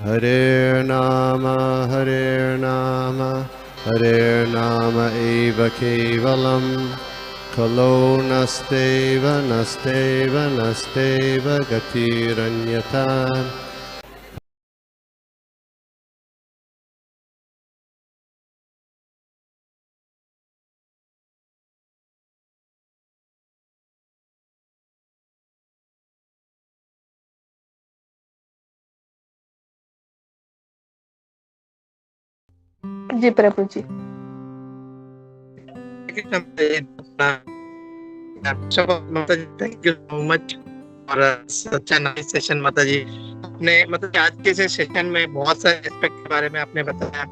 Hare Nama Hare Nama eva kevalam Kalo nasteva nasteva nasteva gatiranyata. जी Prabhu ji. Thank you so much और such nice session माता जी। आपने मतलब आज के सेशन में बहुत सारे एस्पेक्ट के बारे में आपने बताया।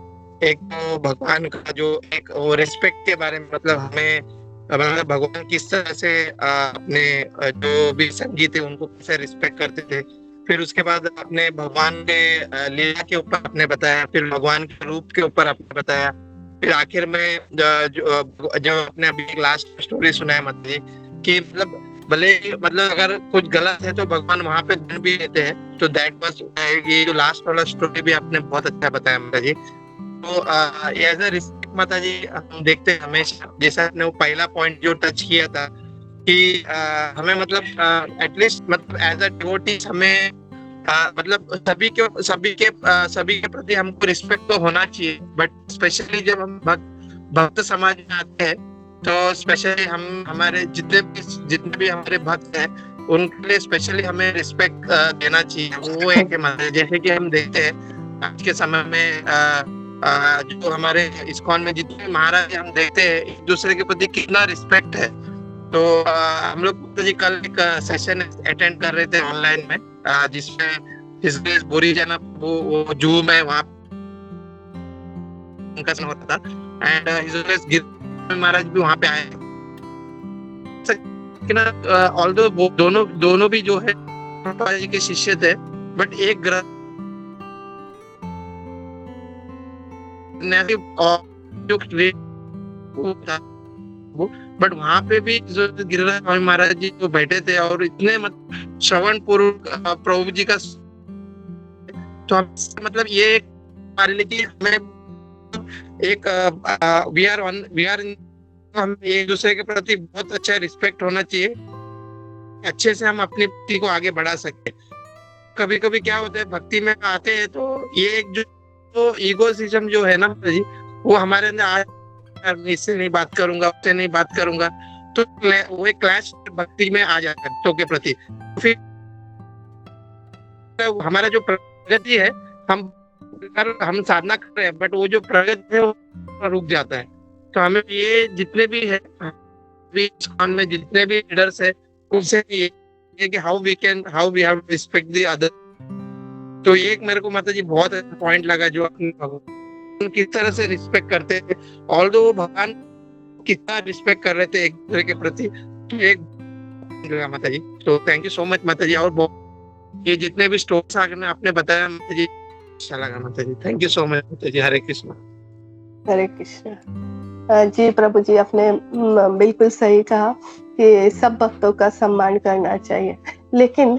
एक तो भगवान का जो एक वो रिस्पेक्ट के बारे में, मतलब हमें मतलब भगवान किस तरह से अपने जो भी संगी थे उनको कैसे रिस्पेक्ट करते थे। फिर उसके बाद आपने भगवान के लीला के ऊपर आपने बताया, फिर भगवान के रूप के ऊपर आपने बताया, फिर आखिर में जो आपने अभी लास्ट स्टोरी सुनाया माता जी कि मतलब भले मतलब अगर कुछ गलत है तो भगवान वहां पे दंड भी देते हैं। तो दैट वाज ये जो लास्ट वाला स्टोरी भी आपने बहुत अच्छा बताया माता जी। तो एज अ रिस्पेक्ट माता जी हम देखते हैं हमेशा, जैसा आपने वो पहला पॉइंट जो टच किया था कि हमें मतलब एटलीस्ट मतलब एज अ डिवोटीज हमें मतलब सभी के प्रति हमको रिस्पेक्ट तो होना चाहिए, बट स्पेशली जब हम भक्त समाज में आते हैं तो स्पेशली हम हमारे जितने भी हमारे भक्त हैं उनके लिए स्पेशली हमें रिस्पेक्ट देना चाहिए। वो एक है जैसे कि हम देखते हैं आज के समय में जो हमारे इस्कॉन में जितने महाराज हम देखते हैं एक दूसरे के प्रति कितना रिस्पेक्ट है। तो हम लोग जी कल एक सेशन अटेंड कर रहे थे ऑनलाइन में जिसमें हिज ग्रेस बोरी जाना वो जूम है वहाँ उनका सेशन होता था एंड हिज ग्रेस गिर महाराज भी वहाँ पे आए ना। ऑल्दो वो दोनों भी जो है प्रभुपाद जी के शिष्य थे, बट एक ग्रह जो था बट वहां पे भी जो गिरिराज स्वामी महाराज जी जो बैठे थे और इतने श्रवण पूर्वक प्रभु जी का, तो हम मतलब ये एक हमारे लिए कि हमें एक वी आर हम एक दूसरे के प्रति बहुत अच्छा रिस्पेक्ट होना चाहिए, अच्छे से हम अपनी भक्ति को आगे बढ़ा सकते हैं। कभी कभी क्या होता है भक्ति में आते हैं तो ये एक जो ईगोसिज्म जो है ना जी वो हमारे अंदर इससे नहीं बात करूंगा उससे नहीं बात करूंगा, तो वो एक क्लैश भक्ति में आ जाता है भक्तों के प्रति। फिर हमारा जो प्रगति है हम साधना कर रहे हैं बट वो जो प्रगति है वो रुक जाता है। तो हमें ये जितने भी है में जितने भी लीडर्स है उनसे ये कि how we have respect the other. तो ये एक मेरे को माता जी बहुत पॉइंट लगा जो अपने भगवान किस तरह से रिस्पेक्ट करते थे, ऑल्दो वो भगवान कितना रिस्पेक्ट कर रहे थे एक दूसरे के प्रति। तो एक माता जी तो थैंक यू सो मच माता जी। और ये जितने भी स्टोर्स आपने बताया माता जी अच्छा लगा माता जी। थैंक यू सो मच माता जी। हरे कृष्ण। हरे कृष्ण। जी प्रभु जी आपने बिल्कुल सही कहा कि सब भक्तों का सम्मान करना चाहिए, लेकिन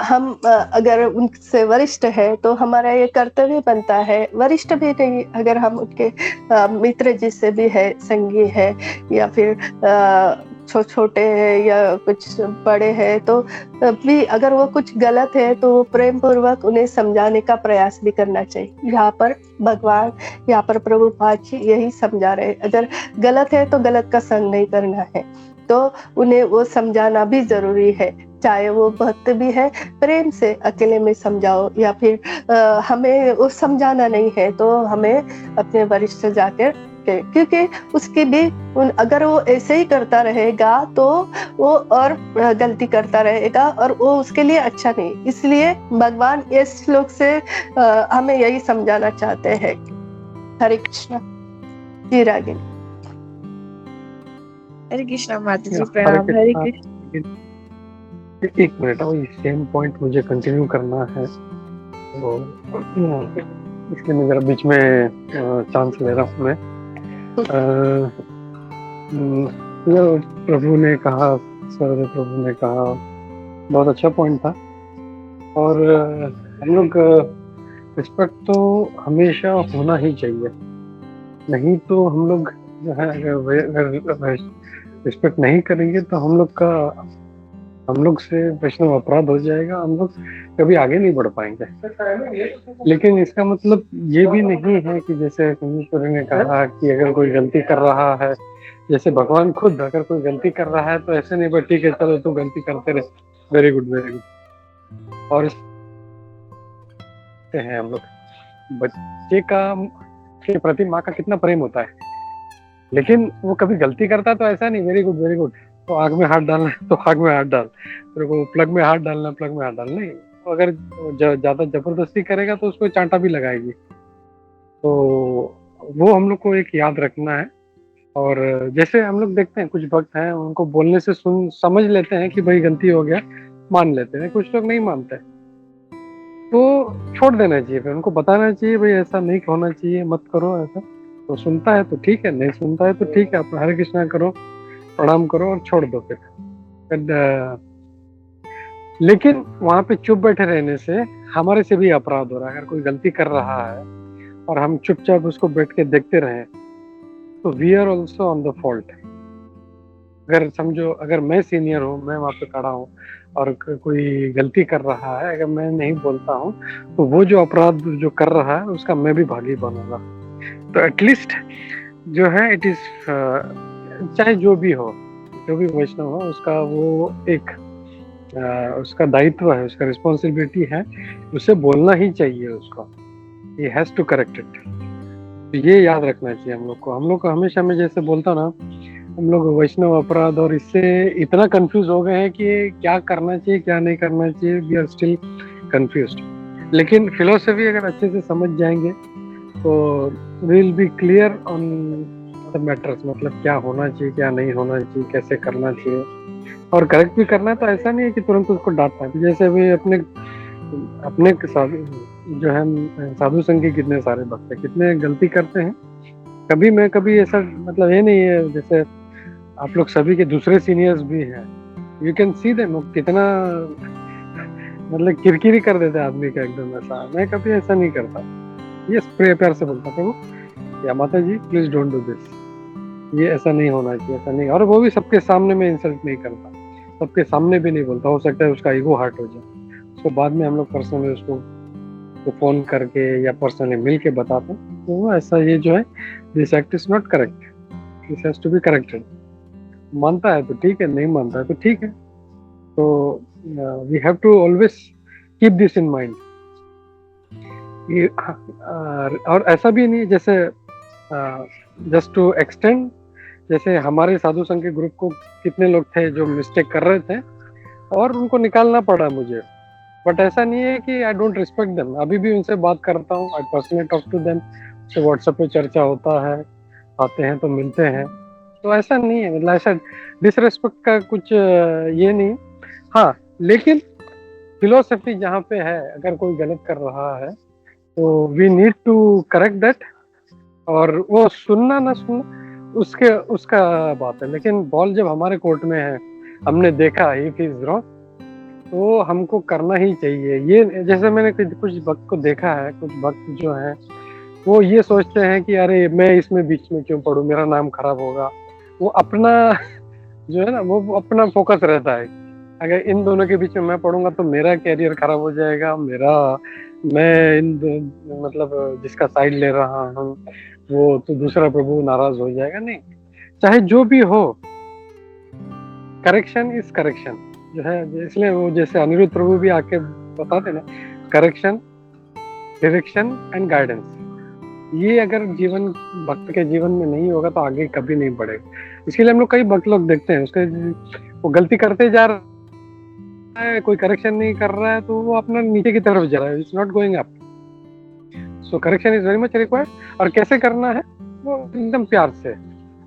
हम अगर उनसे वरिष्ठ है तो हमारा ये कर्तव्य बनता है, वरिष्ठ भी नहीं अगर हम उनके मित्र जिससे भी है संगी है या फिर छोटे हैं या कुछ बड़े हैं तो भी अगर वो कुछ गलत है तो प्रेम पूर्वक उन्हें समझाने का प्रयास भी करना चाहिए। यहाँ पर भगवान यहाँ पर प्रभुपाद जी यही समझा रहे, अगर गलत है तो गलत का संग नहीं करना है, तो उन्हें वो समझाना भी जरूरी है। चाहे वो भक्त भी है प्रेम से अकेले में समझाओ या फिर हमें वो समझाना नहीं है तो हमें अपने वरिष्ठ जाकर, क्योंकि उसकी भी अगर वो ऐसे ही करता रहेगा तो वो और गलती करता रहेगा और वो उसके लिए अच्छा नहीं। इसलिए भगवान इस श्लोक से हमें यही समझाना चाहते हैं। हरे कृष्णा जी रागिनी। हरे कृष्णा माता जी प्रणाम। हरे कृष्ण। एक मिनट वही सेम पॉइंट मुझे कंटिन्यू करना है तो इसलिए मैं जरा बीच में चांस ले रहा हूँ मैं। प्रभु ने कहा, सर प्रभु ने कहा बहुत अच्छा पॉइंट था। और हम लोग रिस्पेक्ट तो हमेशा होना ही चाहिए, नहीं तो हम लोग जो है अगर रिस्पेक्ट नहीं करेंगे तो हम लोग से वैष्णव अपराध हो जाएगा, हम लोग कभी आगे नहीं बढ़ पाएंगे। लेकिन इसका मतलब ये भी नहीं है कि जैसे परमेश्वर ने कहा कि अगर कोई गलती कर रहा है, जैसे भगवान खुद अगर कोई गलती कर रहा है तो ऐसे नहीं, बट ठीक है चलो तू गलती करते रहे, वेरी गुड वेरी गुड। और हैं हम लोग बच्चे के प्रति माँ का कितना प्रेम होता है, लेकिन वो कभी गलती करता है तो ऐसा नहीं वेरी गुड वेरी गुड, तो आग में हाथ डालना तो आग में हाथ डाल, तेरे को प्लग में हाथ डालना प्लग में हाथ डाल, नहीं। तो अगर ज्यादा जबरदस्ती करेगा तो उसको चांटा भी लगाएगी। तो वो हम लोग को एक याद रखना है। और जैसे हम लोग देखते हैं कुछ भक्त हैं, उनको बोलने से समझ लेते हैं कि भाई गलती हो गया, मान लेते हैं, कुछ लोग नहीं मानते, तो छोड़ देना चाहिए, फिर उनको बताना चाहिए भाई ऐसा नहीं होना चाहिए, मत करो ऐसा। तो सुनता है तो ठीक है, नहीं सुनता है तो ठीक है, अपना हरे कृष्णा करो, प्रणाम करो और छोड़ दो फिर। लेकिन वहां पे चुप बैठे रहने से हमारे से भी अपराध हो रहा है। अगर कोई गलती कर रहा है और हम चुपचाप उसको बैठ के देखते रहे तो we are also on the fault. अगर समझो अगर मैं सीनियर हूँ, मैं वहां पे खड़ा हूँ और कोई गलती कर रहा है, अगर मैं नहीं बोलता हूँ तो वो जो अपराध जो कर रहा है उसका मैं भी भागी बनूंगा। तो एटलीस्ट जो है इट इज चाहे जो भी हो, जो भी वैष्णव हो, उसका वो एक उसका दायित्व है, उसका रिस्पॉन्सिबिलिटी है, उसे बोलना ही चाहिए उसको, he has to correct it. तो ये याद रखना चाहिए हम लोग को। हम लोग को हमेशा मैं जैसे बोलता ना, हम लोग वैष्णव अपराध और इससे इतना कंफ्यूज हो गए हैं कि क्या करना चाहिए क्या नहीं करना चाहिए, वी आर स्टिल कंफ्यूज्ड। लेकिन फिलोसफी अगर अच्छे से समझ जाएंगे तो we will be clear on the matters, मतलब क्या होना चाहिए क्या नहीं होना चाहिए, कैसे करना चाहिए और करेक्ट भी करना है। तो ऐसा नहीं है कि तुरंत उसको डांटना है। जैसे अभी अपने जो है साधु संघ के कितने सारे भक्त हैं, कितने गलती करते हैं, कभी ऐसा मतलब ये नहीं है, जैसे आप लोग सभी के दूसरे सीनियर्स भी हैं, यू कैन सी देम कितना मतलब किरकिरी कर देते आदमी का एकदम ऐसा। मैं कभी ऐसा नहीं करता, ये प्यार से बोलता प्रभु या माता जी प्लीज डोंट डू दिस, ये ऐसा नहीं होना चाहिए, ऐसा नहीं। और वो भी सबके सामने में इंसल्ट नहीं करता, सबके सामने भी नहीं बोलता, हो सकता है उसका ईगो हर्ट हो जाए, उसको बाद में हम लोग पर्सनली उसको फोन करके या पर्सनली मिल के बताते हैं तो ऐसा ये जो है this act is not correct, this has to be corrected. मानता है तो ठीक है, नहीं मानता है तो ठीक है। तो we have to always keep this in mind. और ऐसा भी नहीं जैसे जस्ट टू एक्सटेंड, जैसे हमारे साधु संघ के ग्रुप को कितने लोग थे जो मिस्टेक कर रहे थे और उनको निकालना पड़ा मुझे, बट ऐसा नहीं है कि आई डोंट रिस्पेक्ट देम। अभी भी उनसे बात करता हूँ, I personally talk to them, से व्हाट्सएप पे चर्चा होता है, आते हैं तो मिलते हैं। तो ऐसा नहीं है, मतलब ऐसा डिसरिस्पेक्ट का कुछ ये नहीं। हाँ, लेकिन फिलोसफी जहाँ पे है, अगर कोई गलत कर रहा है तो we need to correct that, और वो सुनना ना सुनना उसका बात है। लेकिन बॉल जब हमारे कोर्ट में है, हमने देखा इफ इज रॉन्ग, तो हमको करना ही चाहिए। ये जैसे मैंने कुछ भक्त को देखा है, कुछ भक्त जो है वो ये सोचते हैं कि अरे मैं इसमें बीच में क्यों पढ़ूं, मेरा नाम खराब होगा। वो अपना जो है ना, वो अपना फोकस रहता है, अगर इन दोनों के बीच में मैं पढ़ूंगा तो मेरा कैरियर खराब हो जाएगा, मैं मतलब जिसका साइड ले रहा हूँ वो तो दूसरा प्रभु नाराज हो जाएगा। नहीं, चाहे जो भी हो, करेक्शन इज करेक्शन जो है। इसलिए वो जैसे अनिरुद्ध प्रभु भी आके बताते ना, करेक्शन, डायरेक्शन एंड गाइडेंस, ये अगर जीवन भक्त के जीवन में नहीं होगा तो आगे कभी नहीं बढ़ेगा। इसके लिए हम लोग कई भक्त लोग देखते हैं, उसके वो गलती करते जा रहा है, कोई करेक्शन नहीं कर रहा है, तो वो अपना नीचे की तरफ जा रहा है, it's not going up. So correction is very much required. और कैसे करना है, वो एकदम प्यार से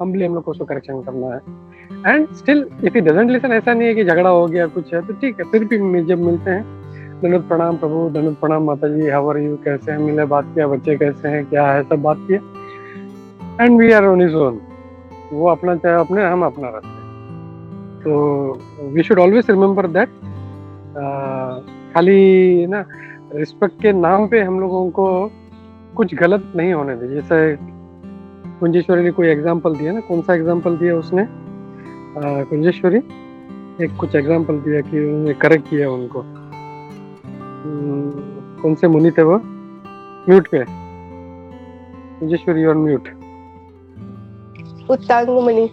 हम्बली हम लोग को उसको करेक्शन करना है। And still if he doesn't listen, ऐसा नहीं है कि झगड़ा हो गया कुछ है तो ठीक है, फिर भी जब मिलते हैं, धन्यवाद प्रणाम प्रभु, धन्यवाद प्रणाम माता जी, हाउ आर यू, कैसे हैं, मिले, बात किया, बच्चे कैसे हैं, क्या है, सब बात किया, and we are on his own. वो अपना चाहे अपने, हम अपना रखते हैं। तो we should always remember that. खाली ना रिस्पेक्ट के नाम पे हम लोगों को कुछ गलत नहीं होने दे। जैसे कुंजेश्वरी ने कोई एग्जांपल दिया ना, कौन सा एग्जांपल दिया उसने, कुंजेश्वरी एक कुछ एग्जांपल दिया कि उन्होंने करेक्ट किया उनको। कौन से मुनि थे वो? म्यूट पे कुंजेश्वरी और म्यूट। उत्तांग मुनि।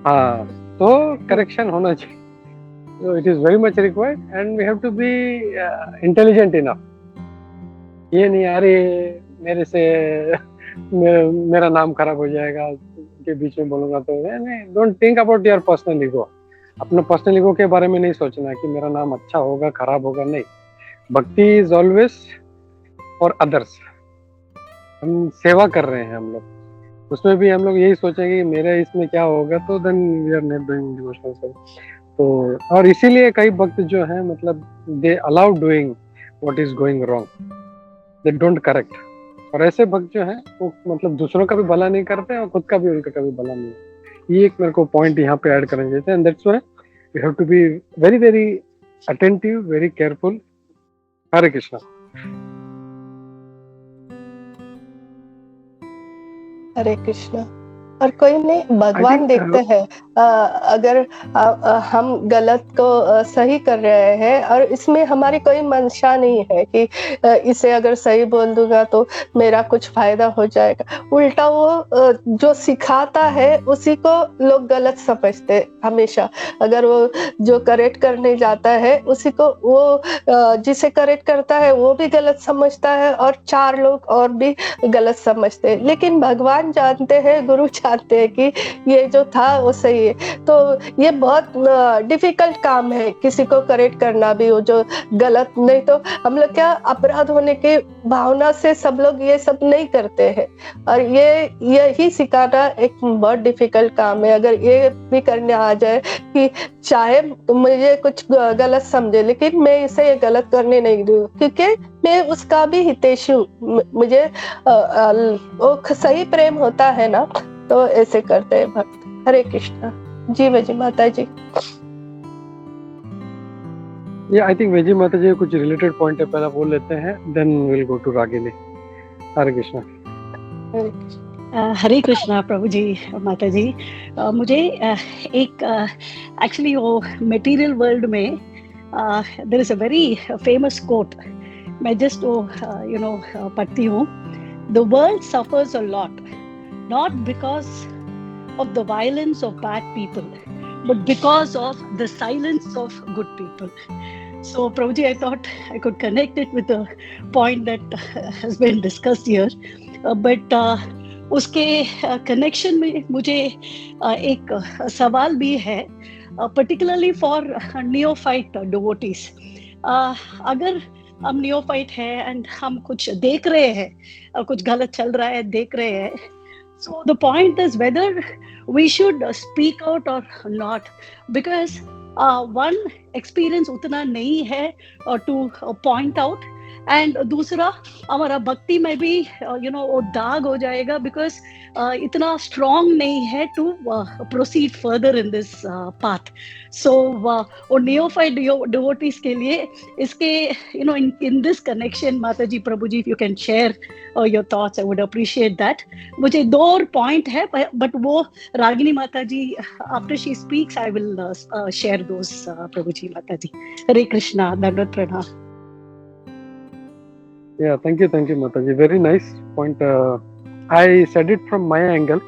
हाँ, तो करेक्शन होना चाहिए। So it is very much required and we have to be intelligent enough. ये नहीं अरे मेरे से मेरा नाम खराब हो जाएगा के बीच में बोलूंगा तो नहीं। Don't think about your personal ego. अपना पर्सनल ईगो के बारे में नहीं सोचना कि मेरा नाम अच्छा होगा खराब होगा, नहीं। भक्ति इज ऑलवेज फॉर अदर्स। हम सेवा कर रहे हैं हम लोग, उसमें भी हम लोग यही सोचेंगे कि मेरे इसमें क्या होगा, तो then we are not doing devotional service. तो और इसीलिए कई भक्त जो हैं मतलब they allow doing what is going wrong, they don't correct. और ऐसे भक्त जो हैं वो मतलब दूसरों का भी भला नहीं करते और खुद का भी उनका कभी भला नहीं। ये एक मेरे को पॉइंट यहाँ पे ऐड करना चाहिए, and that's why we have to be very very attentive, very careful. Hare Krishna. Hare Krishna. और कोई नहीं, भगवान देखते हैं अगर हम गलत को सही कर रहे हैं और इसमें हमारी कोई मंशा नहीं है कि इसे अगर सही बोल दूंगा तो मेरा कुछ फायदा हो जाएगा। उल्टा वो जो सिखाता है उसी को लोग गलत समझते हमेशा। अगर वो जो करेक्ट करने जाता है उसी को वो जिसे करेक्ट करता है वो भी गलत समझता है और 4 लोग और भी गलत समझते हैं। लेकिन भगवान जानते हैं, गुरु जानते हैं कि ये जो था वो सही है। तो ये बहुत डिफिकल्ट काम है किसी को करेक्ट करना भी, वो जो गलत। नहीं तो हम लोग क्या अपराध होने के भावना से सब लोग ये सब नहीं करते हैं। और यही सिखाना एक बहुत डिफिकल्ट काम है। अगर ये भी करने आ जाए कि चाहे मुझे कुछ गलत समझे लेकिन मैं इसे गलत करने नहीं दूँ क्योंकि मैं उसका भी हितैषी हूँ, मुझे वो सही प्रेम होता है ना, तो ऐसे करते हैं भक्त। हरे कृष्णा। जी वजी माता जी। ये आई थिंक वेजी माता जी कुछ रिलेटेड पॉइंट है, पहला वो लेते हैं, then will go to Ragini. Hare Krishna. Hare Krishna प्रभु जी, माता जी। मुझे एक एक्चुअली वो मटेरियल वर्ल्ड में there is a very famous quote, मैं जस्ट वो पढ़ती हूँ। The world suffers a lot not because of the violence of bad people, but because of the silence of good people. So Prabhuji, I thought I could connect it with the point that has been discussed here, but उसके connection में मुझे एक सवाल भी है, particularly for neophyte devotees. अगर हम neophyte हैं and हम कुछ देख रहे हैं, कुछ गलत चल रहा है देख रहे हैं, so the point is whether we should speak out or not, because one experience उतना नहीं है to point out, and दूसरा हमारा भक्ति में भी वो दाग हो जाएगा because इतना strong नहीं है to proceed further in this path. So वो neophyte devotees के लिए इसके in this connection, माता जी प्रभु जी, if you can share your thoughts, I would appreciate that. मुझे 2 और point है, but वो रागिनी माता जी after she speaks I will share those, प्रभु जी माता जी। हरे कृष्णा, दंडवत प्रणाम। Yeah, thank you Mataji. Very nice point. I said it from my angle.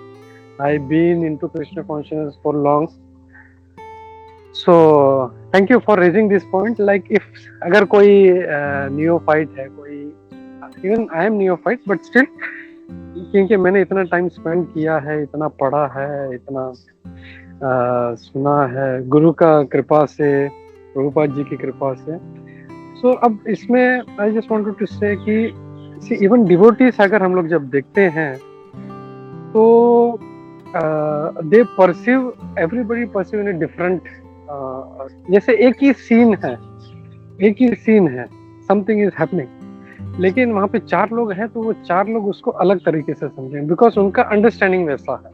I've been into Krishna consciousness for long. So thank you for raising this point. Like if अगर कोई neophyte है, कोई even I am neophyte, but still क्योंकि मैंने इतना time spend किया है, इतना पढ़ा है, इतना सुना है गुरु का कृपा से, प्रभुपाद जी की कृपा से। So अब इसमें I just wanted to say कि even devotees अगर हम लोग जब देखते हैं तो they perceive, everybody perceive in a different, जैसे एक ही सीन है, something is happening, लेकिन वहाँ पे 4 लोग हैं तो वो 4 लोग उसको अलग तरीके से समझेंगे because उनका अंडरस्टैंडिंग वैसा है।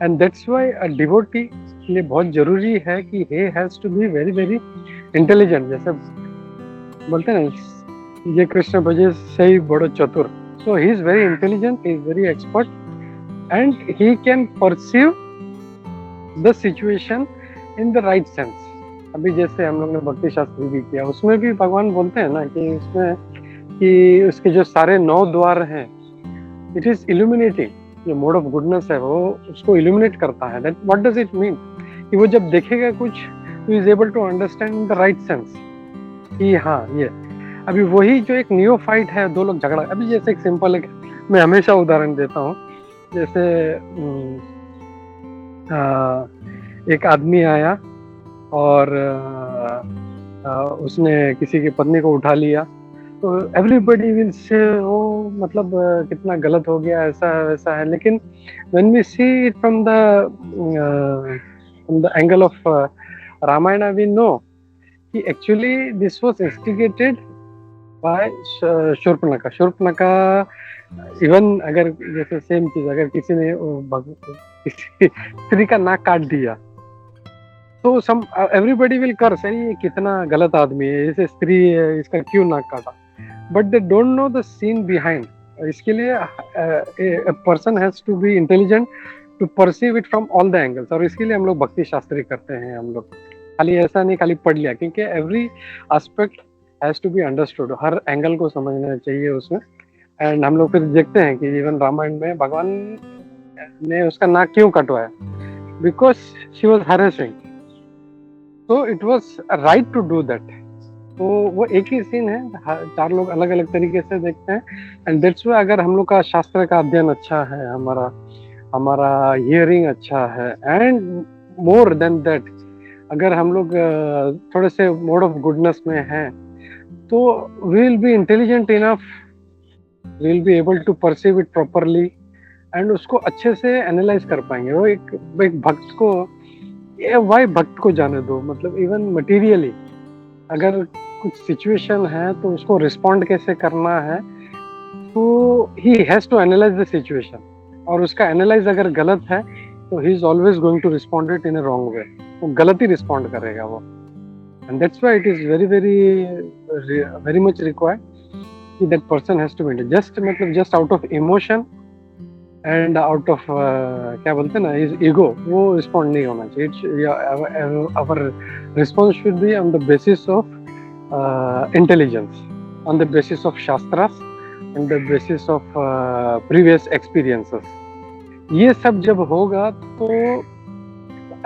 And that's why a devotee के लिए बहुत जरूरी है कि he has to be very very intelligent। जैसे बोलते हैं ना, ये कृष्ण भजे सही बड़ो चतुर. So he is very intelligent, he is very expert, and he can perceive the situation in the right sense. अभी जैसे हम लोग ने भक्ति शास्त्र भी किया, उसमें भी भगवान बोलते हैं ना कि उसमें कि उसके जो सारे 9 द्वार हैं, it is illuminating. जो मोड ऑफ गुडनेस है वो उसको इल्यूमिनेट करता है. That what does it mean? कि वो जब देखेगा कुछ, he is able to understand in the right sense. कि हाँ ये अभी वही जो एक नियोफाइट है, 2 लोग झगड़ा. अभी जैसे एक सिंपल एक मैं हमेशा उदाहरण देता हूँ, जैसे एक आदमी आया और उसने किसी की पत्नी को उठा लिया, तो एवरीबडी विल से वो मतलब कितना गलत हो गया, ऐसा है वैसा है. लेकिन when we see it from the angle of Ramayana, we know कि actually this was instigated by Shurpanakha. Shurpanakha even अगर जैसे सेम चीज अगर किसी ने किसी स्त्री का नाक काट दिया तो सम एवरीबडी विल कर्स, ये कितना गलत आदमी है, जैसे स्त्री है, इसका क्यों नाक काटा. But they don't know the scene behind. इसके लिए a person has to be intelligent to perceive it from all the angles. और इसके लिए हम लोग भक्ति शास्त्री करते हैं. हम लोग खाली ऐसा नहीं खाली पढ़ लिया, क्योंकि every aspect has to be understood. Her angle को समझना चाहिए उसमें. एंड हम लोग फिर देखते हैं कि इवन रामायण में भगवान ने उसका नाक क्यों कटवाया, because she was harassing, so it was right to do that. तो वो एक ही सीन है, 4 लोग अलग अलग तरीके से देखते हैं. एंड दैट्स व्हाई अगर हम लोग का शास्त्र का अध्ययन अच्छा है, हमारा हियरिंग अच्छा है, एंड मोर देन दैट अगर हम लोग थोड़े से मोड ऑफ गुडनेस में हैं, तो we will be intelligent enough, we will be able to perceive it properly, and उसको अच्छे से एनालाइज कर पाएंगे. वो एक भक्त को वाई भक्त को जाने दो, मतलब इवन मटेरियली अगर कुछ सिचुएशन है तो उसको रिस्पॉन्ड कैसे करना है, तो he has to analyze the situation. और उसका एनालाइज अगर गलत है तो he is always going to respond it in a wrong way. वो गलत ही रिस्पॉन्ड करेगा वो. And that's why it is very very very much required कि that person has to be just out of emotion and out of क्या बोलते हैं ना, इज ईगो, वो रिस्पॉन्ड नहीं होना चाहिए. Our response should be on the basis of intelligence, on the basis of shastras, on the basis of previous experiences. ये सब जब होगा तो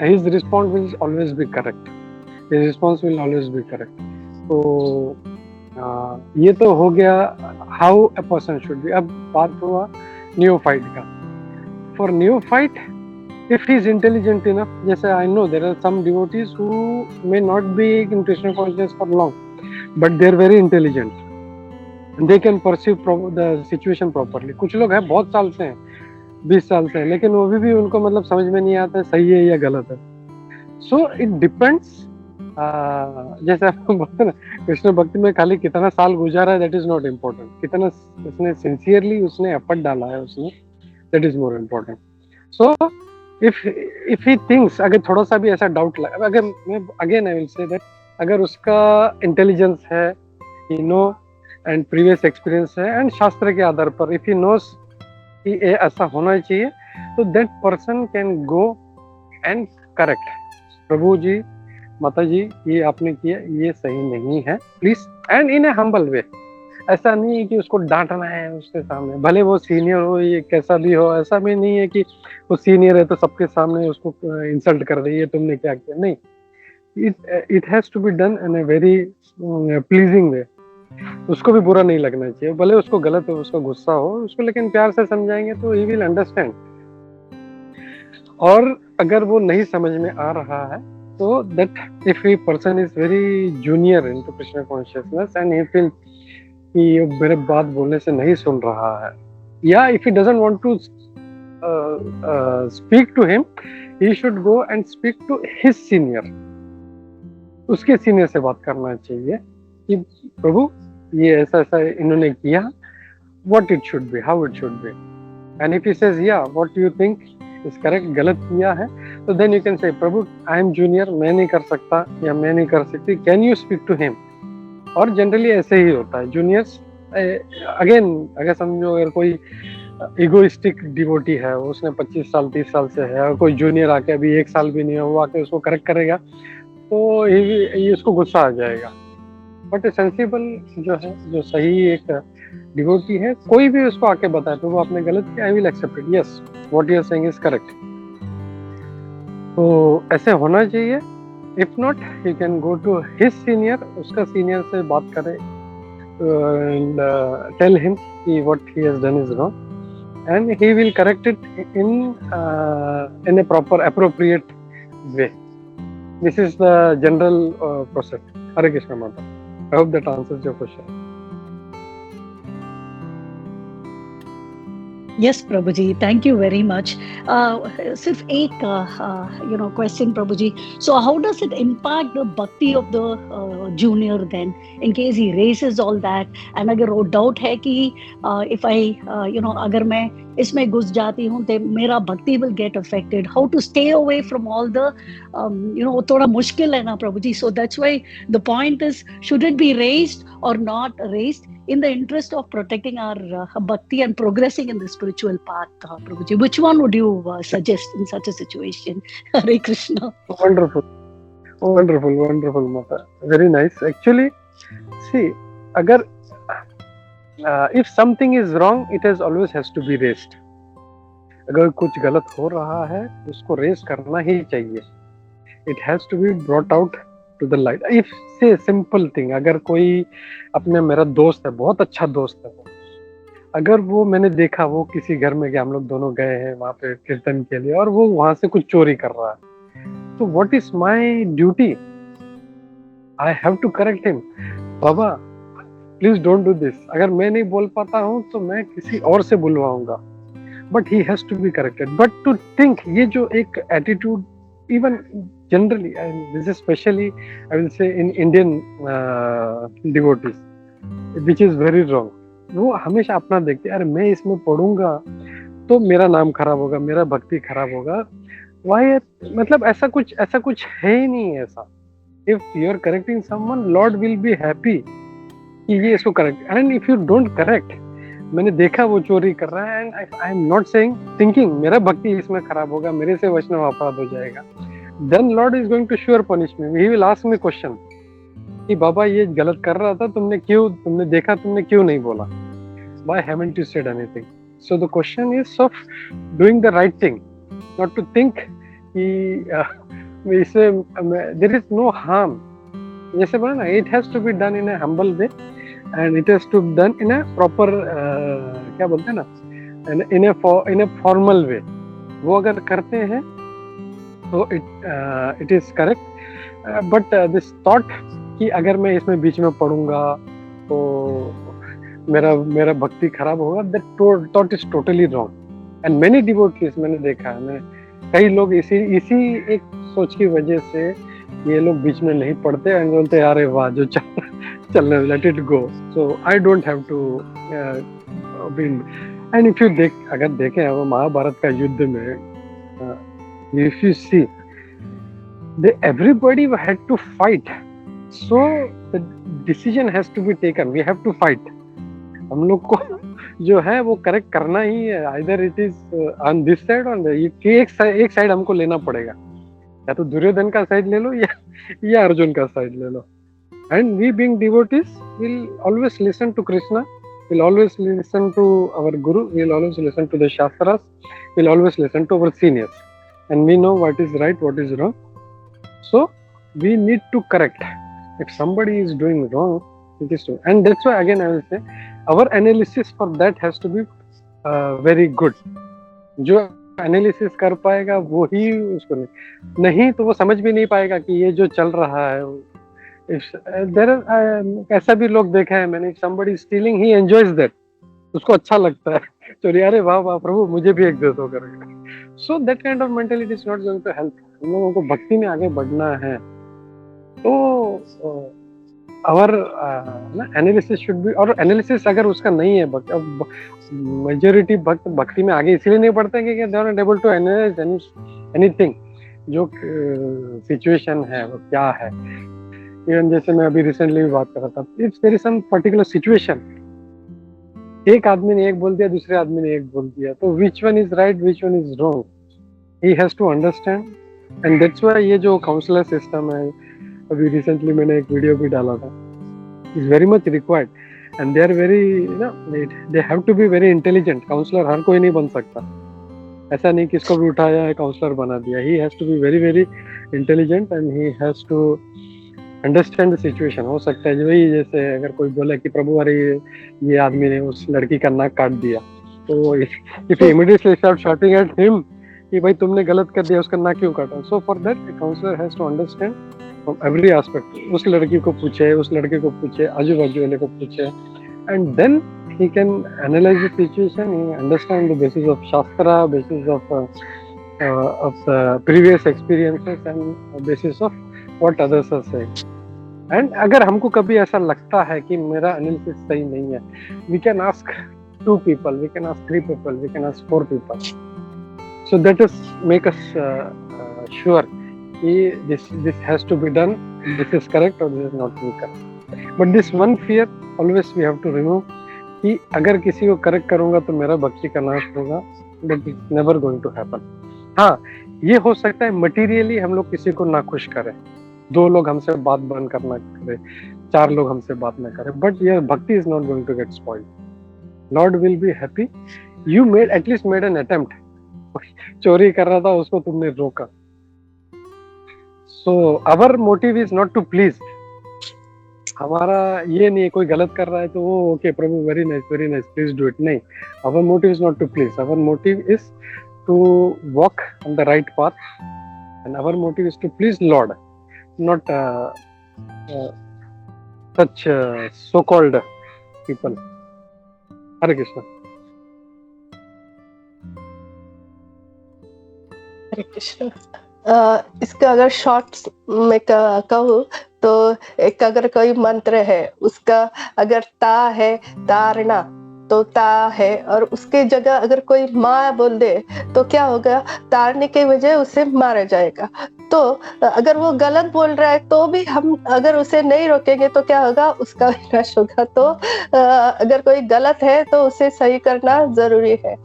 his response will always be correct, his response will always be correct. तो ये तो हो गया how a person should be. अब बात हुआ neophyte का. For neophyte, if he is intelligent enough, जैसे I know there are some devotees who may not be in Krishna consciousness for long, but they are very intelligent and they can perceive the situation properly. कुछ लोग हैं बहुत साल से हैं, 20 साल से हैं, लेकिन वो भी उनको मतलब समझ में नहीं आता है सही है या गलत है. So it depends. जैसे आप बोलते हैं ना, कृष्ण भक्ति में खाली कितना साल गुजारा है दैट इज नॉट इम्पोर्टेंट, कितना उसने सिंसियरली उसने एफर्ट डाला है उसने, that is more important. So if he thinks, अगर थोड़ा सा भी ऐसा डाउट लगा, अगर मैं again I will say that अगर उसका इंटेलिजेंस है, ही नो एंड प्रीवियस एक्सपीरियंस है, एंड शास्त्र के आधार पर इफ ही नोस कि ऐसा होना चाहिए, तो that person can go and correct. प्रभु जी, माता जी, ये आपने किया, ये सही नहीं है, please, and in a humble way. ऐसा नहीं है कि उसको डांटना है उसके सामने, भले वो सीनियर हो, ये कैसा भी हो. ऐसा भी नहीं है कि वो सीनियर है तो सबके सामने उसको इंसल्ट कर रही है, तुमने क्या किया. नहीं, it has to be done in a very pleasing way. उसको भी बुरा नहीं लगना चाहिए, भले उसको गलत हो, उसको गुस्सा हो, उसको लेकिन प्यार से समझाएंगे तो ही विल अंडरस्टैंड. और अगर वो नहीं समझ में आ रहा है, so that if a person is very junior into Krishna consciousness and he feels कि मेरे बात बोलने से नहीं सुन रहा है, या if he doesn't want to speak to him, he should go and speak to his senior. उसके सीनियर से बात करना चाहिए कि प्रभु ये ऐसा ऐसा इन्होंने किया, what it should be, how it should be. And if he says yeah, what do you think is correct, गलत किया है, तो then you can say Prabhu I am junior, मैं नहीं कर सकता या मैं नहीं कर सकती, can you speak to him. और जनरली ऐसे ही होता है जूनियर्स। अगेन अगर समझो अगर कोई इगोइस्टिक डिवोटी है, उसने 25 साल 30 साल से है, और कोई जूनियर आके अभी 1 साल भी नहीं है वो आके उसको करेक्ट करेगा तो ये उसको गुस्सा आ जाएगा। बट सेंसिबल जो है, जो सही एक डिवोटी है, कोई भी उसको आके बताए तो वो आपने गलत किया, I will accept it, yes what you are saying is correct. तो ऐसे होना चाहिए। If not you can go to his senior, उसका सीनियर से बात करें एंड टेल हिम कि what he has done is wrong and he will correct it in a proper appropriate way. This is the general process. Hare Krishna माता। I hope that answers your question. Yes, Prabhuji, thank you very much. Sirf ek question, Prabhuji. So how does it impact the bhakti of the junior then, in case he raises all that, and agar wo doubt hai ki if I agar main इसमें घुस जाती हूँ तो मेरा भक्ति will get affected. How to stay away from all the वो थोड़ा मुश्किल है ना प्रभु जी. So that's why the point is, should it be raised or not raised in the interest of protecting our bhakti and progressing in the spiritual path, Prabhu ji? Which one would you suggest in such a situation? Hare Krishna. Wonderful Mata. Very nice. Actually, see, agar if something is wrong, it has to be raised. अगर कुछ गलत हो रहा है उसको race करना ही चाहिए. It has to be brought out to the light. If say simple thing, अगर कोई अपने मेरा दोस्त है, बहुत अच्छा दोस्त है, अगर वो मैंने देखा वो किसी घर में गया, हम लोग दोनों गए हैं वहाँ पे कीर्तन के लिए, और वो वहाँ से कुछ चोरी कर रहा है, तो what is my duty? I have to correct him. Baba please don't do this. अगर मैं नहीं बोल पाता हूँ तो मैं किसी और से बुलवाऊंगा, but he has to be corrected. But to think, ये जो एक attitude, even generally this is specially I will say in Indian devotees, which is very wrong. वो हमेशा अपना देखते हैं, अरे मैं इसमें पढ़ूंगा तो मेरा नाम खराब होगा, मेरा भक्ति खराब होगा. वाई? मतलब ऐसा कुछ है ही नहीं ऐसा. If you are correcting someone, Lord will be happy कि ये इसको correct. And if you don't correct, मैंने देखा वो चोरी कर रहा है, and I am not saying thinking मेरा भक्ति इसमें खराब होगा, मेरे से वैष्णव अपराध हो जाएगा, then Lord is going to sure punish me. He will ask me question कि बाबा ये गलत कर रहा था, तुमने देखा, तुमने क्यों नहीं बोला? Why haven't you said anything? So the question is of doing the right thing, not to think कि इससे देयर इज नो हार्म. जैसे बोला ना, it has to be done in a humble way and it has to be done in a proper क्या बोलते हैं ना, in a formal way. वो अगर करते हैं तो it is correct. But this thought कि अगर मैं इसमें बीच में पढ़ूंगा तो मेरा भक्ति खराब होगा, that thought is totally wrong. And many devotees मैंने देखा है, कई लोग इसी एक सोच की वजह से ये लोग बीच में नहीं पढ़ते और बोलते यार वाह जो चलने, let it go. So I don't have to be. And if you अगर देखें वो महाभारत का युद्ध में, if you see, everybody had to fight. So the decision has to be taken. We have to fight. हम लोग को जो है वो करेक्ट करना ही है. Either it is on this side or एक साइड हमको लेना पड़ेगा. या तो दुर्योधन का साइड ले लो या अर्जुन का साइड ले लो. And we being devotees will always listen to Krishna, will always listen to our Guru, will always listen to the Shastras, will always listen to our seniors. And we know what is right, what is wrong. So we need to correct. If somebody is doing wrong, it is true. And that's why again I will say, our analysis for that has to be very good. जो analysis कर पाएगा वो ही उसको नहीं तो वो समझ भी नहीं पाएगा कि ये जो चल रहा है. ऐसा भी लोग देखा है मैंने, somebody stealing, he enjoys that, उसको अच्छा लगता है चोरी, अरे वाह वाह प्रभु मुझे भी एक दे दो करके. So that kind of mentality is not going to help. हम लोगों को भक्ति में आगे बढ़ना है तो our analysis should be, और analysis अगर उसका नहीं है, majority भक्ति में आगे इसलिए नहीं बढ़ते कि they are not able to analyze anything, जो situation है वो क्या है. इवन जैसे मैं अभी रिसेंटली भी बात कर रहा था, it's there is some particular situation, एक आदमी ने एक बोल दिया, दूसरे आदमी ने एक बोल दिया, तो which one is right, which one is wrong, he has to understand, and that's why ये जो काउंसलर सिस्टम है, अभी रिसेंटली मैंने एक वीडियो भी डाला था, is very much required, and they are very, you know, they have to be very intelligent. Counsellor हर कोई नहीं बन सकता, ऐसा नहीं किसको भी उठाया है काउंसलर बना दिया. He has to be very very intelligent and he has to understand the situation. हो सकता है वही जैसे अगर कोई बोले कि प्रभु अरे ये आदमी ने उस लड़की का नाक काट दिया, तो if he immediately start shouting at him कि भाई तुमने गलत कर दिया, उसका नाक क्यों काटा. So for that counsellor has to understand from every aspect. उस लड़की को पूछे, उस लड़के को पूछे, आजू बाजू वाले को पूछे, and then he can analyze the situation, he understand the basis of shastra, basis of the previous experiences and basis of what others are saying. And अगर हमको कभी ऐसा लगता है कि मेरा analysis सही नहीं है, we can ask 2 people, we can ask 3 people, we can ask 4 people. So that is make us sure कि this has to be done, this is correct or this is not correct. But this one fear always we have to remove कि अगर किसी को correct करूंगा तो मेरा भक्ति का नाश होगा, but it's never going to happen. हाँ, ये हो सकता है मटेरियली हम लोग किसी को ना खुश करें, 2 लोग हमसे बात बंद करना करें, 4 लोग हमसे बात ना करें, बट ये भक्ति is not going to get spoiled. Lord will be happy. You made at least made an attempt. चोरी कर रहा था, उसको तुमने रोका. So our motive is not to please. हमारा ये नहीं है कोई गलत कर रहा है तो वो ओके प्रभु very nice please do it. नहीं, our motive is not to please, our motive is to walk on the right path, and our motive is to please Lord, not such so called people. Hare Krishna. Hare Krishna. इसका अगर short में कहूँ तो एक अगर कोई मंत्र है, उसका अगर ता है, तारना तो ता है, और उसके जगह अगर कोई माँ बोल दे तो क्या होगा, तारने के वजह उसे मारा जाएगा. तो अगर वो गलत बोल रहा है तो भी हम अगर उसे नहीं रोकेंगे तो क्या होगा, उसका विनाश होगा. तो अगर कोई गलत है तो उसे सही करना जरूरी है.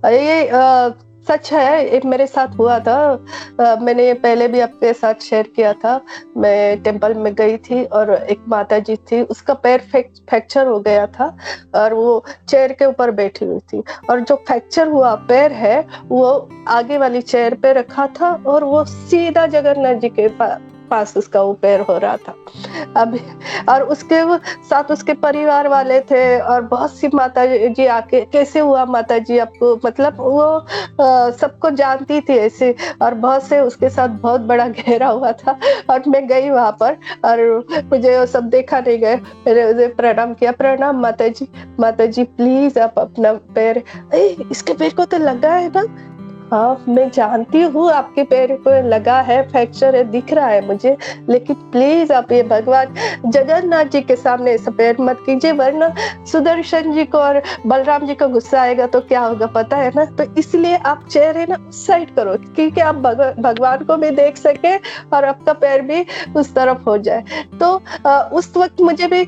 ये सच है, एक मेरे साथ हुआ था. मैंने पहले भी आपके साथ शेयर किया था. मैं टेंपल में गई थी और एक माता जी थी, उसका पैर फ्रैक्चर हो गया था और वो चेयर के ऊपर बैठी हुई थी, और जो फ्रैक्चर हुआ पैर है वो आगे वाली चेयर पे रखा था और वो सीधा जगन्नाथ जी के पास उसका वो पैर हो रहा था. अब और उसके साथ उसके परिवार वाले थे और बहुत सी माता जी आके, कैसे हुआ माता जी आपको, मतलब वो सबको जानती थी ऐसे, और बहुत से उसके साथ बहुत बड़ा गहरा हुआ था. और मैं गई वहां पर और मुझे वो सब देखा नहीं गए, मैंने उसे प्रणाम किया. प्रणाम माता जी प्लीज आप अपना पैर, इसके पैर को तो लगा है ना. हाँ मैं जानती हूँ आपके पैर को लगा है, फ्रैक्चर है, दिख रहा है मुझे, लेकिन प्लीज आप ये भगवान जगन्नाथ जी के सामने ऐसा पैर मत कीजिए, वरना सुदर्शन जी को और बलराम जी को गुस्सा आएगा तो क्या होगा पता है ना. तो इसलिए आप चेहरे ना उस साइड करो, क्योंकि आप भगवान को भी देख सके और आपका पैर भी उस तरफ हो जाए. तो उस वक्त मुझे भी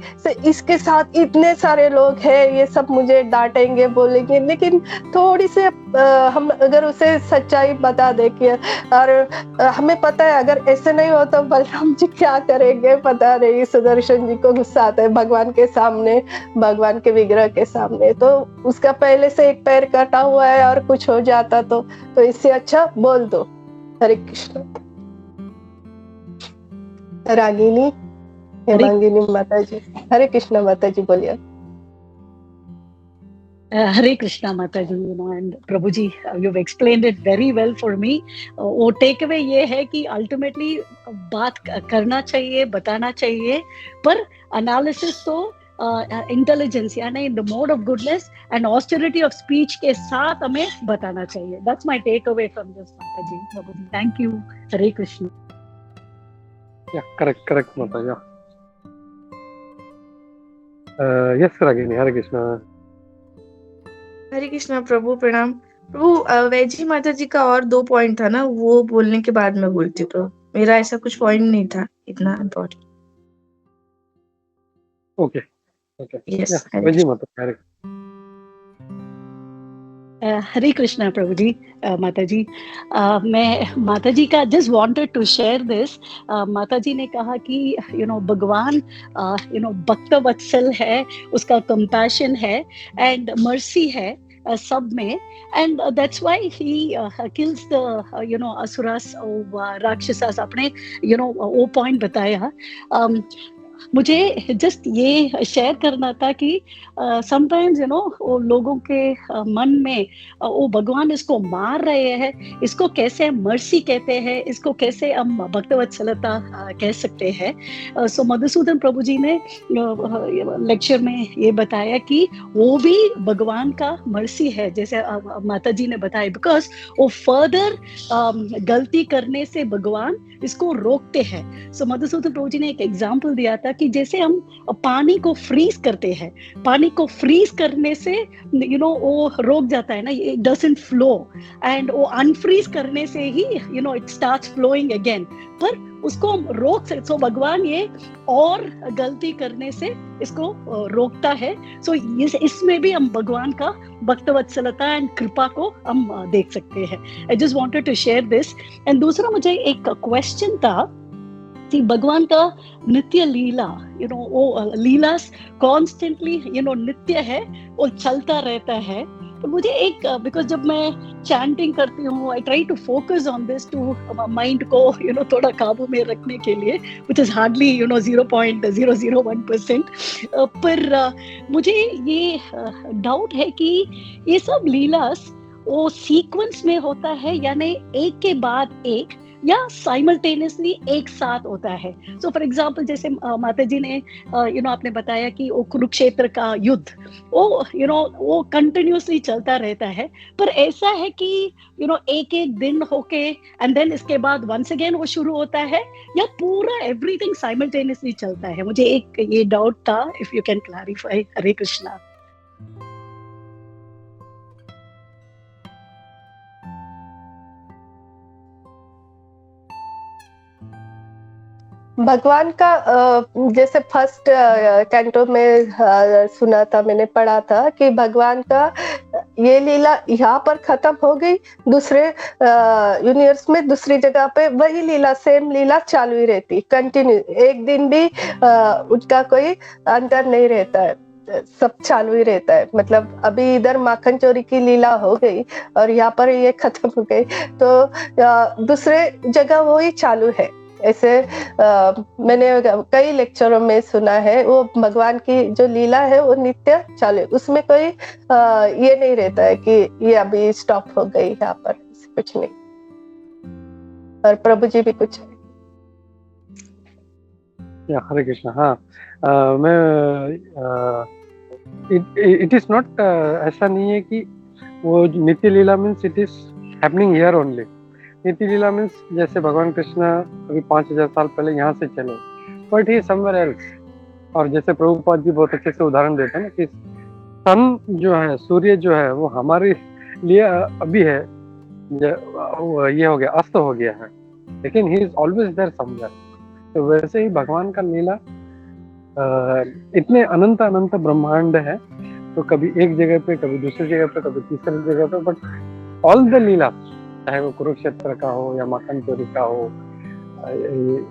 इसके साथ इतने सारे लोग हैं, ये सब मुझे डांटेंगे बोलेंगे, लेकिन थोड़ी सी हम अगर उसे सच्चाई बता दे कि, और हमें पता है अगर ऐसे नहीं हो तो बलराम जी क्या करेंगे पता नहीं. सुदर्शन जी को गुस्सा आता है भगवान के सामने, भगवान के विग्रह के सामने. तो उसका पहले से एक पैर कटा हुआ है और कुछ हो जाता तो इससे अच्छा बोल दो. हरे कृष्ण. रागिनी हेमांगिनी माता जी. हरे कृष्ण माता जी बोलिए. Hare Krishna Mataji, and Prabhuji, you've explained it very well for me. वो takeaway ये है कि ultimately बात करना चाहिए, बताना चाहिए, पर analysis तो intelligence यानी in the mode of goodness and austerity of speech के साथ हमें बताना चाहिए. That's my takeaway from this, Mataji. Prabhuji, thank you. Hare Krishna. Yeah, correct Mataji. Yes Ragini, Hare Krishna. हरे कृष्णा प्रभु प्रणाम. प्रभु वैजी माता जी का और 2 पॉइंट था ना, वो बोलने के बाद मैं बोलती, तो मेरा ऐसा कुछ पॉइंट नहीं था इतना इम्पोर्टेंट. ओके ओके Yes, या Hare वेजी माता हरे हरे कृष्णा प्रभु जी, माता जी, मैं माता जी का just wanted to share this. माता जी ने कहा कि भगवान भक्त वत्सल है, उसका कंपैशन है एंड मर्सी है सब में, and that's why he kills the asuras, rakshasas. आपने वो पॉइंट बताया। मुझे जस्ट ये शेयर करना था कि समटाइम्स वो लोगों के मन में वो भगवान इसको मार रहे हैं, इसको कैसे मर्सी कहते हैं, इसको कैसे हम भक्तवत्सलता कह सकते हैं। सो मधुसूदन प्रभु जी ने लेक्चर में ये बताया कि वो भी भगवान का मर्सी है, जैसे माता जी ने बताया, बिकॉज वो फर्दर गलती करने से भगवान इसको रोकते हैं। सो मधुसूदन प्रभु जी ने एक एग्जाम्पल दिया था कि जैसे हम पानी को फ्रीज करते हैं, पानी को फ्रीज करने से वो रोक जाता है ना, इट डजंट फ्लो, एंड वो अनफ्रीज करने से ही इट स्टार्ट्स फ्लोइंग अगेन, पर उसको हम रोक सकते। सो भगवान ये और गलती करने से इसको रोकता है। सो इसमें भी हम भगवान का भक्तवत्सलता एंड कृपा को हम देख सकते हैं। I just wanted to share this. And दूसरा मुझे एक क्वेश्चन था कि भगवान का नित्य लीला, वो लीला कॉन्स्टेंटली नित्य है, वो चलता रहता है। तो मुझे एक, बिकॉज जब मैं चैंटिंग करती हूँ, I try to focus on this to mind को थोड़ा काबू में रखने के लिए, विच इज हार्डली 0.001%। पर मुझे ये डाउट है कि ये सब लीलास वो सीक्वेंस में होता है, यानी एक के बाद एक, या साइमल्टेनियसली एक साथ होता है। सो फॉर एग्जांपल जैसे माता जी ने आपने बताया कि वो कुरुक्षेत्र का युद्ध वो कंटिन्यूसली चलता रहता है, पर ऐसा है कि एक एक दिन होके एंड देन इसके बाद वंस अगेन वो शुरू होता है, या पूरा एवरीथिंग साइमल्टेनियसली चलता है? मुझे एक ये डाउट था, इफ यू कैन क्लैरिफाई। हरे कृष्णा। भगवान का जैसे फर्स्ट कैंटो में सुना था, मैंने पढ़ा था कि भगवान का ये लीला यहाँ पर खत्म हो गई, दूसरे यूनिवर्स में दूसरी जगह पे वही लीला, सेम लीला चालू ही रहती, कंटिन्यू, एक दिन भी उसका कोई अंतर नहीं रहता है, सब चालू ही रहता है। मतलब अभी इधर माखन चोरी की लीला हो गई और यहाँ पर ये खत्म हो गई, तो दूसरे जगह वो ही चालू है। ऐसे मैंने कई लेक्चरों में सुना है, वो भगवान की जो लीला है वो नित्य चालू, उसमें कोई ये नहीं रहता है कि ये अभी स्टॉप हो गई, यहाँ पर कुछ नहीं। और प्रभु जी भी कुछ या हरे कृष्णा। हाँ, मैं इट इज नॉट, ऐसा नहीं है कि वो नित्य लीला means it is happening here only. नित्य लीला मीन्स जैसे भगवान कृष्ण अभी 5000 साल पहले यहाँ से चले, बट ही समवेयर एल्स। और जैसे प्रभुपाद जी बहुत अच्छे से उदाहरण देते हैं ना कि सन जो है, सूर्य जो है, वो हमारे लिए अभी है, ये हो गया, अस्त हो गया है, लेकिन he is always there somewhere. तो वैसे ही भगवान का लीला इतने अनंत अनंत ब्रह्मांड है, तो कभी एक जगह पे, कभी दूसरी जगह पे, कभी तीसरी जगह पे, बट ऑल द लीला, चाहे वो कुरुक्षेत्र का हो या माखन चोरी का हो,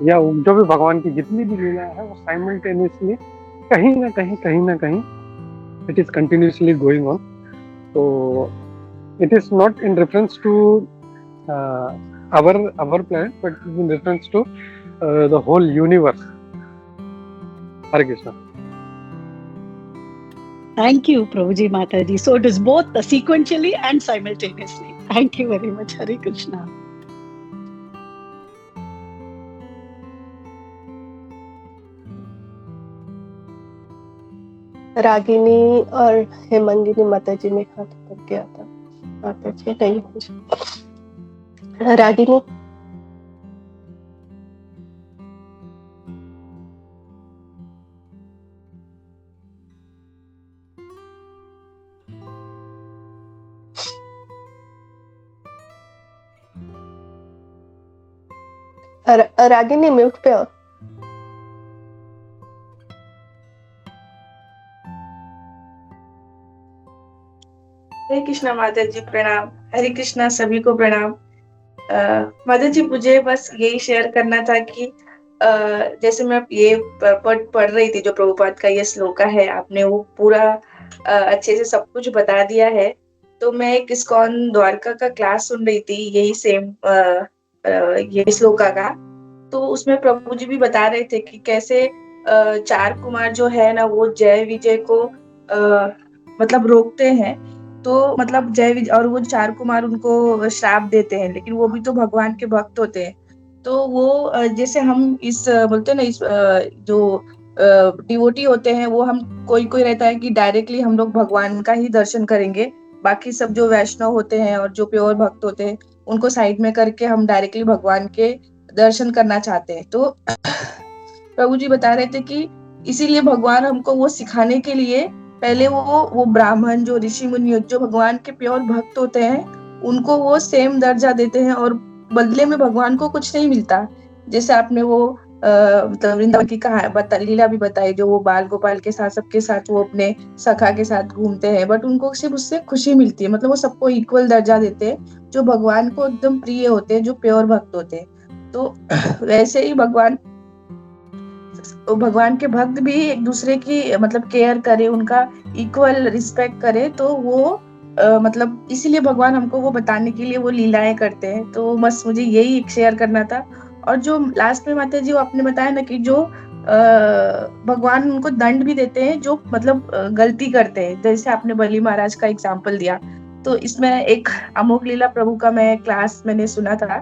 या जो भी भगवान की जितनी भी लीला है, वो साइमल्टेनियसली कहीं ना कहीं it is continuously going on. तो it is not in reference to our planet, but in reference to the whole universe. Hare Krishna. Thank you, Prabhuji Mataji. So it is both sequentially and simultaneously. Thank you very much. Hare Krishna. Ragini और हेमंगिनी माता जी में हाथ ऊपर किया था। माता जी नहीं, Ragini. Ragini mute पे हो। हरे कृष्णा माता जी प्रणाम। हरे कृष्णा सभी को प्रणाम। माता जी मुझे बस यही शेयर करना था कि जैसे मैं ये पढ़ रही थी जो प्रभुपाद का ये श्लोका है, आपने वो पूरा अच्छे से सब कुछ बता दिया है। तो मैं एक इस्कॉन द्वारका का क्लास सुन रही थी, यही सेम ये श्लोका का। तो उसमें प्रभु जी भी बता रहे थे कि कैसे चार कुमार जो है ना वो जय विजय को मतलब रोकते हैं। तो मतलब जय विजय और वो चार कुमार उनको श्राप देते हैं, लेकिन वो भी तो भगवान के भक्त होते हैं। तो वो जैसे हम इस बोलते हैं ना, इस जो डिवोटी होते हैं वो हम कोई कोई रहता है कि डायरेक्टली हम लोग भगवान का ही दर्शन करेंगे, बाकी सब जो वैष्णव होते हैं और जो प्योर भक्त होते हैं उनको साइड में करके हम डायरेक्टली भगवान के दर्शन करना चाहते हैं। तो प्रभु जी बता रहे थे कि इसीलिए भगवान हमको वो सिखाने के लिए पहले वो ब्राह्मण जो ऋषि मुनि जो भगवान के प्योर भक्त होते हैं उनको वो सेम दर्जा देते हैं, और बदले में भगवान को कुछ नहीं मिलता। जैसे आपने वो मतलब वृंदावन की लीला भी बताई, जो वो बाल गोपाल के साथ सबके साथ वो अपने सखा के साथ घूमते हैं, बट उनको सिर्फ उससे खुशी मिलती है। मतलब वो सबको इक्वल दर्जा देते हैं जो भगवान को एकदम प्रिय होते हैं, जो प्योर भक्त होते हैं। तो वैसे ही भगवान के भक्त भी एक दूसरे की मतलब केयर करे, उनका इक्वल रिस्पेक्ट करे। तो वो मतलब इसीलिए भगवान हमको वो बताने के लिए वो लीलाएं करते हैं। तो बस मुझे यही शेयर करना था। और जो लास्ट में माता जी आपने बताया ना कि जो भगवान उनको दंड भी देते हैं जो मतलब गलती करते हैं, जैसे आपने बलि महाराज का एग्जाम्पल दिया। तो इसमें एक अमोघ लीला प्रभु का मैं क्लास मैंने सुना था,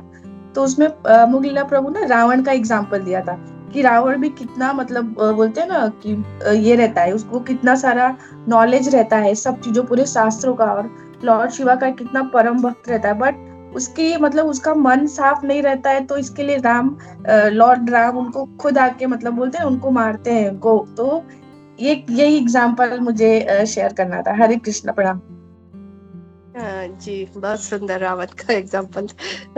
तो उसमें अमोघ लीला प्रभु ने रावण का एग्जाम्पल दिया था कि रावण भी कितना मतलब बोलते हैं ना कि ये रहता है, उसको कितना सारा नॉलेज रहता है सब चीजों पूरे शास्त्रों का, और लॉर्ड शिवा का कितना परम भक्त रहता है, बट उसकी मतलब उसका मन साफ नहीं रहता है। तो इसके लिए लॉर्ड राम उनको खुद आके मतलब बोलते हैं उनको मारते हैं उनको। तो यही एग्जाम्पल मुझे शेयर करना था। हरे कृष्ण प्रणाम। जी बहुत सुंदर रावण का एग्जाम्पल।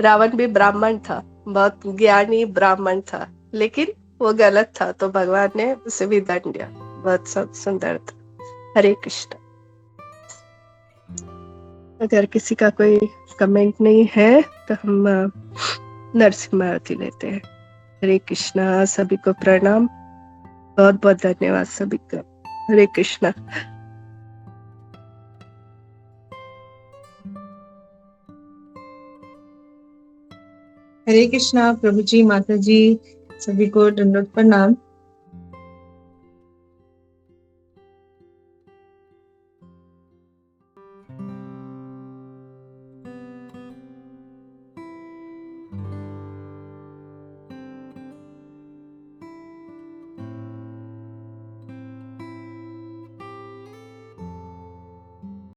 रावण भी ब्राह्मण था, बहुत ज्ञानी ब्राह्मण था, लेकिन वो गलत था तो भगवान ने उसे भी दंड दिया। बहुत सुंदर था। हरे कृष्ण। अगर किसी का कोई कमेंट नहीं है तो हम नरसिम्हा आरती लेते हैं। हरे कृष्णा, सभी को प्रणाम, बहुत बहुत धन्यवाद सभी का। हरे कृष्णा। हरे कृष्णा प्रभु जी, माता जी, सभी को दंडवत प्रणाम।